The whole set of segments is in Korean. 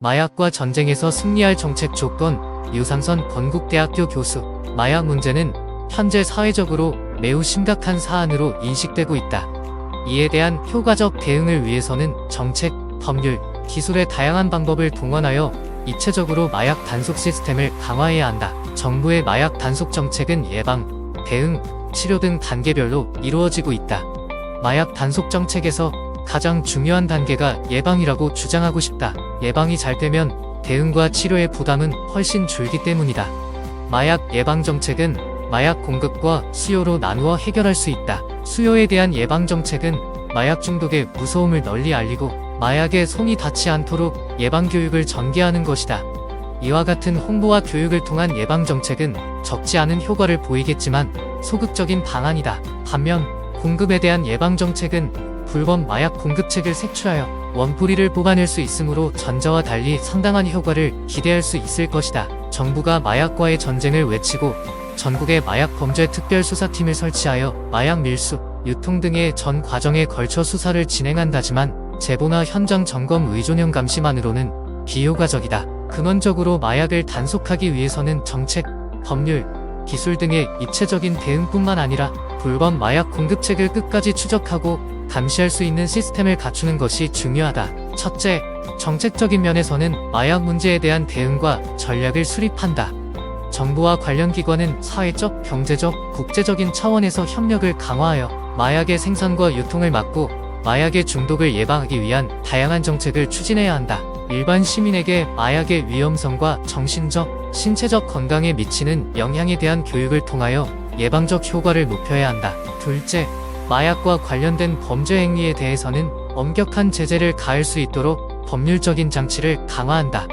마약과 전쟁에서 승리할 정책 조건, 유상선 건국대학교 교수. 마약 문제는 현재 사회적으로 매우 심각한 사안으로 인식되고 있다. 이에 대한 효과적 대응을 위해서는 정책, 법률, 기술의 다양한 방법을 동원하여 입체적으로 마약 단속 시스템을 강화해야 한다. 정부의 마약 단속 정책은 예방, 대응, 치료 등 단계별로 이루어지고 있다. 마약 단속 정책에서 가장 중요한 단계가 예방이라고 주장하고 싶다. 예방이 잘 되면 대응과 치료의 부담은 훨씬 줄기 때문이다. 마약 예방 정책은 마약 공급과 수요로 나누어 해결할 수 있다. 수요에 대한 예방 정책은 마약 중독의 무서움을 널리 알리고 마약에 손이 닿지 않도록 예방 교육을 전개하는 것이다. 이와 같은 홍보와 교육을 통한 예방 정책은 적지 않은 효과를 보이겠지만 소극적인 방안이다. 반면 공급에 대한 예방 정책은 불법 마약 공급책을 색출하여 원뿌리를 뽑아낼 수 있으므로 전자와 달리 상당한 효과를 기대할 수 있을 것이다. 정부가 마약과의 전쟁을 외치고 전국에 마약 범죄 특별수사팀을 설치하여 마약 밀수, 유통 등의 전 과정에 걸쳐 수사를 진행한다지만 제보나 현장 점검 의존형 감시만으로는 비효과적이다. 근원적으로 마약을 단속하기 위해서는 정책, 법률, 기술 등의 입체적인 대응뿐만 아니라 불법 마약 공급책을 끝까지 추적하고 감시할 수 있는 시스템을 갖추는 것이 중요하다. 첫째, 정책적인 면에서는 마약 문제에 대한 대응과 전략을 수립한다. 정부와 관련 기관은 사회적, 경제적, 국제적인 차원에서 협력을 강화하여 마약의 생산과 유통을 막고 마약의 중독을 예방하기 위한 다양한 정책을 추진해야 한다. 일반 시민에게 마약의 위험성과 정신적, 신체적 건강에 미치는 영향에 대한 교육을 통하여 예방적 효과를 높여야 한다. 둘째, 마약과 관련된 범죄 행위에 대해서는 엄격한 제재를 가할 수 있도록 법률적인 장치를 강화한다.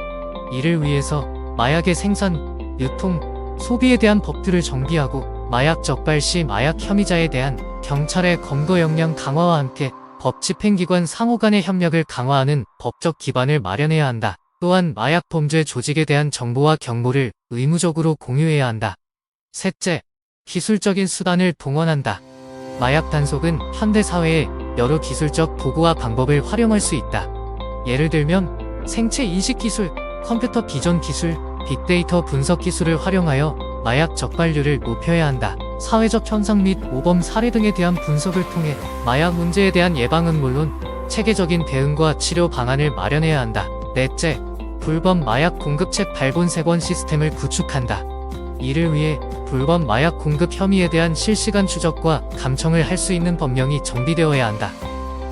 이를 위해서 마약의 생산, 유통, 소비에 대한 법들을 정비하고 마약 적발 시 마약 혐의자에 대한 경찰의 검거 역량 강화와 함께 법 집행기관 상호 간의 협력을 강화하는 법적 기반을 마련해야 한다. 또한 마약 범죄 조직에 대한 정보와 경보를 의무적으로 공유해야 한다. 셋째, 기술적인 수단을 동원한다. 마약 단속은 현대 사회에 여러 기술적 도구와 방법을 활용할 수 있다. 예를 들면 생체 인식 기술, 컴퓨터 비전 기술, 빅데이터 분석 기술을 활용하여 마약 적발률을 높여야 한다. 사회적 현상 및 모범 사례 등에 대한 분석을 통해 마약 문제에 대한 예방은 물론 체계적인 대응과 치료 방안을 마련해야 한다. 넷째, 불법 마약 공급책 발본색원 시스템을 구축한다. 이를 위해 불법 마약 공급 혐의에 대한 실시간 추적과 감청을 할 수 있는 법령이 정비되어야 한다.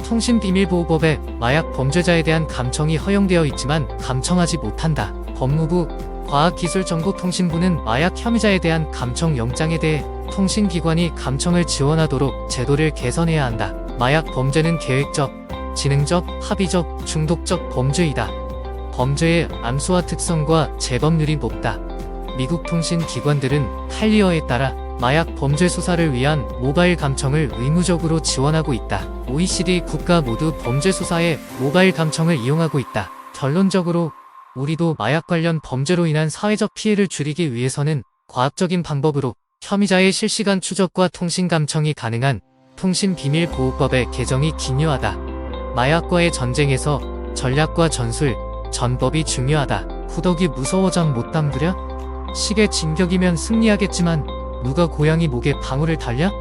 통신비밀보호법에 마약 범죄자에 대한 감청이 허용되어 있지만 감청하지 못한다. 법무부, 과학기술정보통신부는 마약 혐의자에 대한 감청 영장에 대해 통신기관이 감청을 지원하도록 제도를 개선해야 한다. 마약 범죄는 계획적, 지능적, 합의적, 중독적 범죄이다. 범죄의 암수화 특성과 재범률이 높다. 미국 통신기관들은 탈리어에 따라 마약 범죄 수사를 위한 모바일 감청을 의무적으로 지원하고 있다. OECD 국가 모두 범죄 수사에 모바일 감청을 이용하고 있다. 결론적으로 우리도 마약 관련 범죄로 인한 사회적 피해를 줄이기 위해서는 과학적인 방법으로 혐의자의 실시간 추적과 통신 감청이 가능한 통신비밀보호법의 개정이 기묘하다. 마약과의 전쟁에서 전략과 전술, 전법이 중요하다. 후덕이 무서워잠 못 잠드려? 식의 진격이면 승리하겠지만 누가 고양이 목에 방울을 달려?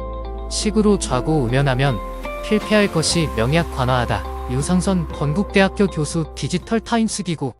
식으로 좌고우면하면 필패할 것이 명약 관화하다. 유상선 건국대학교 교수 디지털타임스 기고